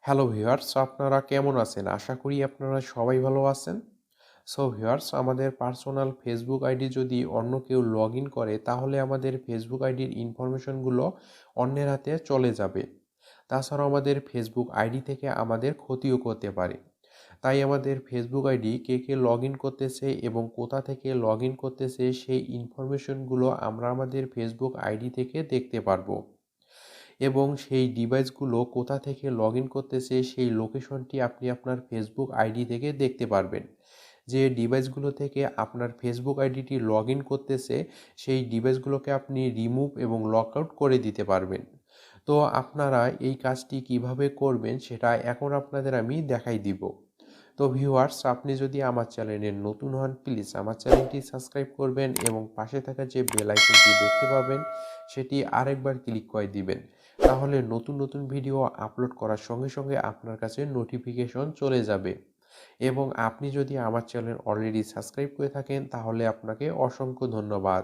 Hello viewers, আপনারা কেমন আছেন? আশা করি আপনারা সবাই ভালো আছেন। সো ভিউয়ার্স, আমাদের পার্সোনাল ফেসবুক আইডি যদি অন্য কেউ লগ ইন করে তাহলে আমাদের ফেসবুক আইডির ইনফরমেশনগুলো অন্যের হাতে চলে যাবে। তাছাড়াও আমাদের ফেসবুক আইডি থেকে আমাদের ক্ষতিও করতে পারে। তাই আমাদের Facebook ID K K log in করতেছে এবং কোথা থেকে লগ ইন করতেছে সেই ইনফরমেশনগুলো আমরা আমাদের ফেসবুক আইডি থেকে দেখতে পারবো। এবং সেই ডিভাইসগুলো কোথা থেকে লগ ইন করতেছে সেই লোকেশনটি আপনি আপনার ফেসবুক আইডি থেকে দেখতে পারবেন। যে ডিভাইসগুলো থেকে আপনার ফেসবুক আইডিটি লগ ইন করতেছে সেই ডিভাইসগুলোকে আপনি রিমুভ এবং লক আউট করে দিতে পারবেন। তো আপনারা এই কাজটি কিভাবে করবেন সেটা এখন আপনাদের আমি দেখাই দিব। তো ভিউয়ার্স, আপনি যদি আমার চ্যানেলে নতুন হন প্লিজ আমার চ্যানেলটি সাবস্ক্রাইব করবেন এবং পাশে থাকা যে বেল আইকনটি দেখতে পাবেন সেটি আরেকবার ক্লিক করে দিবেন। তাহলে নতুন নতুন ভিডিও আপলোড করার সঙ্গে সঙ্গে আপনার কাছে নোটিফিকেশন চলে যাবে। এবং আপনি যদি আমার চ্যানেল অলরেডি সাবস্ক্রাইব করে থাকেন তাহলে আপনাকে অসংখ্য ধন্যবাদ।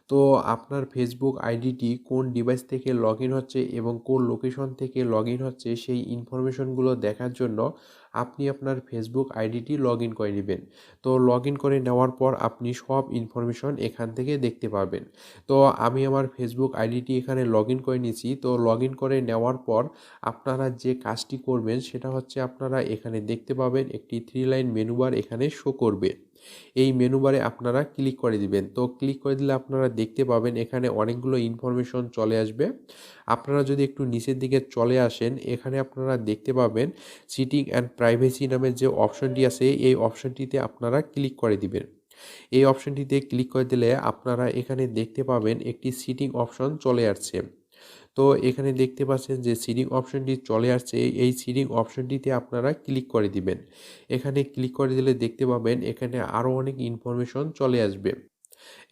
তো আপনার ফেসবুক আইডিটি কোন ডিভাইস থেকে লগ ইন হচ্ছে এবং কোন লোকেশন থেকে লগ ইন হচ্ছে সেই ইনফরমেশনগুলো দেখার জন্য আপনি আপনার ফেসবুক আইডিটি লগ ইন করে নেবেন। তো লগ ইন করে নেওয়ার পর আপনি সব ইনফরমেশন এখান থেকে দেখতে পাবেন। তো আমি আমার ফেসবুক আইডিটি এখানে লগ ইন করে নিয়েছি। তো লগ ইন করে নেওয়ার পর আপনারা যে কাজটি করবেন সেটা হচ্ছে আপনারা এখানে দেখতে পাবেন একটি 3 লাইন মেনু বার এখানে শো করবে। এই মেনু বারে আপনারা ক্লিক করে দিবেন। তো ক্লিক করে দিলে আপনারা দেখতে পাবেন এখানে অনেকগুলো ইনফরমেশন চলে আসবে। আপনারা যদি একটু নিচের দিকে চলে আসেন এখানে আপনারা দেখতে পাবেন সিটিং অ্যান্ড প্রাইভেসি নামের যে অপশনটি আছে এই অপশনটিতে আপনারা ক্লিক করে দিবেন। এই অপশনটিতে ক্লিক করে দিলে আপনারা এখানে দেখতে পাবেন একটি সিটিং অপশন চলে আসছে। তো এখানে দেখতে পাচ্ছেন যে সিডিং অপশনটি চলে আসছে। এই সিডিং অপশনটিতে আপনারা ক্লিক করে দিবেন। এখানে ক্লিক করে দিলে দেখতে পাবেন এখানে আরও অনেক ইনফরমেশন চলে আসবে।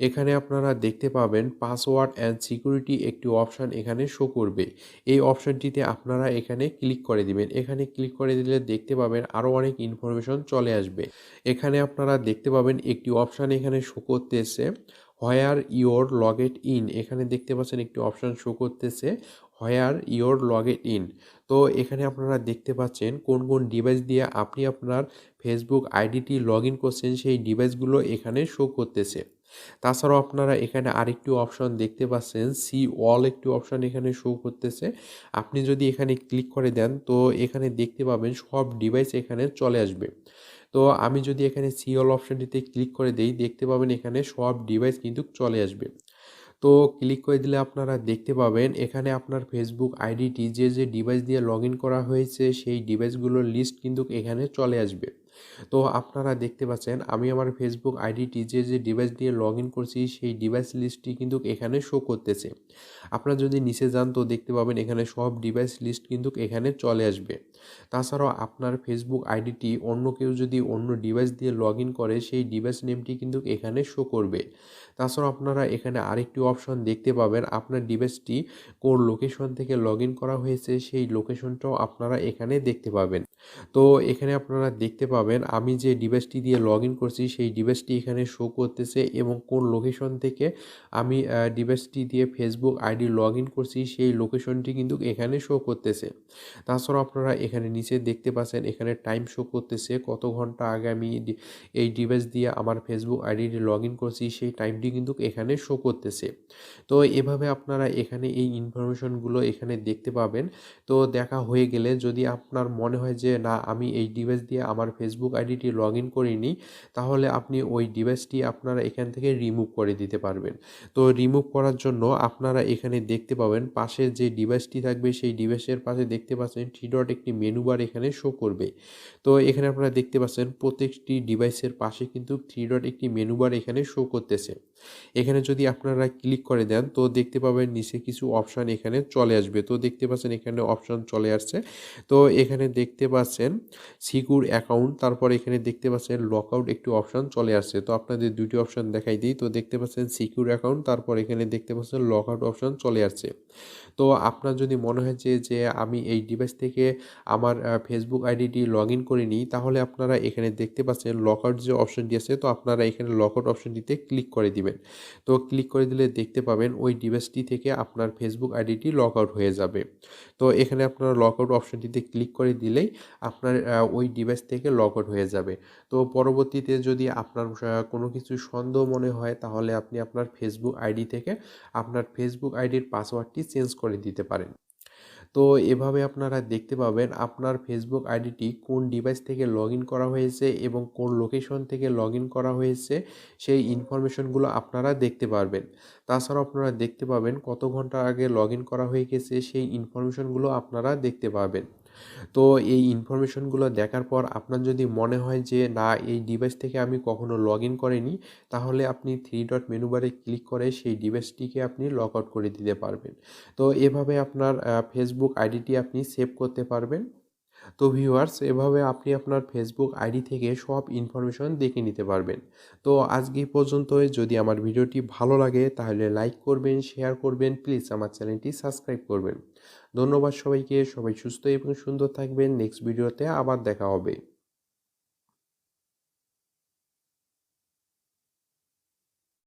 এখানে আপনারা দেখতে পাবেন পাসওয়ার্ড অ্যান্ড সিকিউরিটি একটি অপশান এখানে শো করবে। এই অপশানটিতে আপনারা এখানে ক্লিক করে দিবেন। এখানে ক্লিক করে দিলে দেখতে পাবেন আরও অনেক ইনফরমেশন চলে আসবে। এখানে আপনারা দেখতে পাবেন একটি অপশান এখানে শো করতেছে হোয়ার ইওর লগড ইন। এখানে দেখতে পাচ্ছেন একটি অপশান শো করতেছে হোয়ার ইওর লগড ইন। তো এখানে আপনারা দেখতে পাচ্ছেন কোন কোন ডিভাইস দিয়ে আপনি আপনার ফেসবুক আইডিটি লগ ইন করছেন সেই ডিভাইসগুলো এখানে শো করতেছে। তাছাড়াও আপনারা এখানে আরেকটি অপশন দেখতে পাচ্ছেন সি অল একটি অপশন এখানে শো করতেছে। আপনি যদি এখানে ক্লিক করে দেন তো এখানে দেখতে পাবেন সব ডিভাইস এখানে চলে আসবে। তো আমি যদি এখানে সি অল অপশনটিতে ক্লিক করে দেই দেখতে পাবেন এখানে সব ডিভাইস কিন্তু চলে আসবে। তো ক্লিক করে দিলে আপনারা দেখতে পাবেন এখানে আপনার ফেসবুক আইডিটি যে ডিভাইস দিয়ে লগ ইন করা হয়েছে সেই ডিভাইসগুলোর লিস্ট কিন্তু এখানে চলে আসবে। তো আপনারা দেখতে পাচ্ছেন আমি আমার ফেসবুক আইডিটি যে ডিভাইস দিয়ে লগ ইন করছি সেই ডিভাইস লিস্টটি কিন্তু এখানে শো করতেছে। আপনারা যদি নিচে যান তো দেখতে পাবেন এখানে সব ডিভাইস লিস্ট কিন্তু এখানে চলে আসবে। তাছাড়াও আপনার ফেসবুক আইডিটি অন্য কেউ যদি অন্য ডিভাইস দিয়ে লগ ইন করে সেই ডিভাইস নেমটি কিন্তু এখানে শো করবে। তাছাড়াও আপনারা এখানে আরেকটি অপশন দেখতে পাবেন আপনার ডিভাইসটি কোন লোকেশন থেকে লগ ইন করা হয়েছে সেই লোকেশনটাও আপনারা এখানে দেখতে পাবেন। তো এখানে আপনারা দেখতে পাবেন আমি যে ডিভাইসটি দিয়ে লগ ইন করছি সেই ডিভাইসটি এখানে শো করতেছে এবং কোন লোকেশন থেকে আমি ডিভাইসটি দিয়ে ফেসবুক আইডি লগ ইন করছি সেই লোকেশনটি কিন্তু এখানে শো করতেছে। তাছাড়াও আপনারা এখানে নিচে দেখতে পাচ্ছেন এখানে টাইম শো করতেছে কত ঘন্টা আগে আমি এই ডিভাইস দিয়ে আমার ফেসবুক আইডিটি লগ ইন করছি সেই টাইমটি কিন্তু এখানে শো করতেছে। তো এভাবে আপনারা এখানে এই ইনফরমেশনগুলো এখানে দেখতে পাবেন। তো দেখা হয়ে গেলে যদি আপনার মনে হয় যে না আমি এই ডিভাইস দিয়ে আমার ফেসবুক আইডিটি লগ ইন করিনি তাহলে আপনি ওই ডিভাইসটি আপনারা এখান থেকে রিমুভ করে দিতে পারবেন। তো রিমুভ করার জন্য আপনারা এখানে দেখতে পাবেন পাশে যে ডিভাইসটি থাকবে সেই ডিভাইসের পাশে দেখতে পাচ্ছেন থ্রি ডট একটি মেনু বার এখানে শো করবে। তো এখানে আপনারা দেখতে পাচ্ছেন প্রত্যেকটি ডিভাইসের পাশে কিন্তু থ্রি ডট একটি মেনু বার এখানে শো করতেছে। এখানে যদি আপনারা ক্লিক করে দেন তো দেখতে পাবেন নিচে কিছু অপশান এখানে চলে আসবে। তো দেখতে পাচ্ছেন এখানে অপশান চলে আসছে। তো এখানে দেখতে পাচ্ছেন সিকিউর অ্যাকাউন্ট তারপর এখানে দেখতে পাচ্ছেন লকআউট একটি অপশন চলে আসছে। তো আপনাদের দুটি অপশন দেখাই দিই। তো দেখতে পাচ্ছেন সিকিউর অ্যাকাউন্ট, তারপর এখানে দেখতে পাচ্ছেন লকআউট অপশন চলে আসছে। তো আপনার যদি মনে হয় যে আমি এই ডিভাইস থেকে আমার ফেসবুক আইডিটি লগ ইন করে নিই, তাহলে আপনারা এখানে দেখতে পাচ্ছেন লকআউট যে অপশনটি আছে, তো আপনারা এখানে লকআউট অপশনটিতে ক্লিক করে দিবেন। তো ক্লিক করে দিলে দেখতে পাবেন ওই ডিভাইসটি থেকে আপনার ফেসবুক আইডিটি লগ আউট হয়ে যাবে। তো এখানে আপনারা লকআউট অপশনটিতে ক্লিক করে দিলেই আপনার ওই ডিভাইস থেকে লগ আউট হয়ে যাবে। তো পরবর্তীতে যদি আপনার কোনো কিছু সন্দেহ মনে হয়, তাহলে আপনি আপনার ফেসবুক আইডি থেকে আপনার ফেসবুক আইডির পাসওয়ার্ডটি চেঞ্জ করে দিতে পারেন। তো এভাবে আপনারা দেখতে পাবেন আপনার ফেসবুক আইডিটি কোন ডিভাইস থেকে লগ ইন করা হয়েছে এবং কোন লোকেশন থেকে লগ ইন করা হয়েছে, সেই ইনফরমেশনগুলো আপনারা দেখতে পারবেন। তাছাড়াও আপনারা দেখতে পাবেন কত ঘন্টা আগে লগ ইন করা হয়ে গেছে, সেই ইনফরমেশনগুলো আপনারা দেখতে পাবেন। তো এই ইনফরমেশনগুলো দেখার পর আপনার যদি মনে হয় যে না, এই ডিভাইস থেকে আমি কখনো লগ ইন করিনি, তাহলে আপনি থ্রি ডট মেনু বারে ক্লিক করে সেই ডিভাইসটিকে আপনি লগ আউট করে দিতে পারবেন। তো এভাবে আপনার ফেসবুক আইডিটি আপনি সেভ করতে পারবেন। তো ভিউয়ার্স, এভাবে আপনি আপনার ফেসবুক আইডি থেকে সব ইনফরমেশন দেখে নিতে পারবেন। তো আজকে এই পর্যন্তই। যদি আমার ভিডিওটি ভালো লাগে তাহলে লাইক করবেন, শেয়ার করবেন, প্লিজ আমার চ্যানেলটি সাবস্ক্রাইব করবেন। ধন্যবাদ সবাইকে। সবাই সুস্থ এবং সুন্দর থাকবেন। নেক্সট ভিডিওতে আবার দেখা হবে।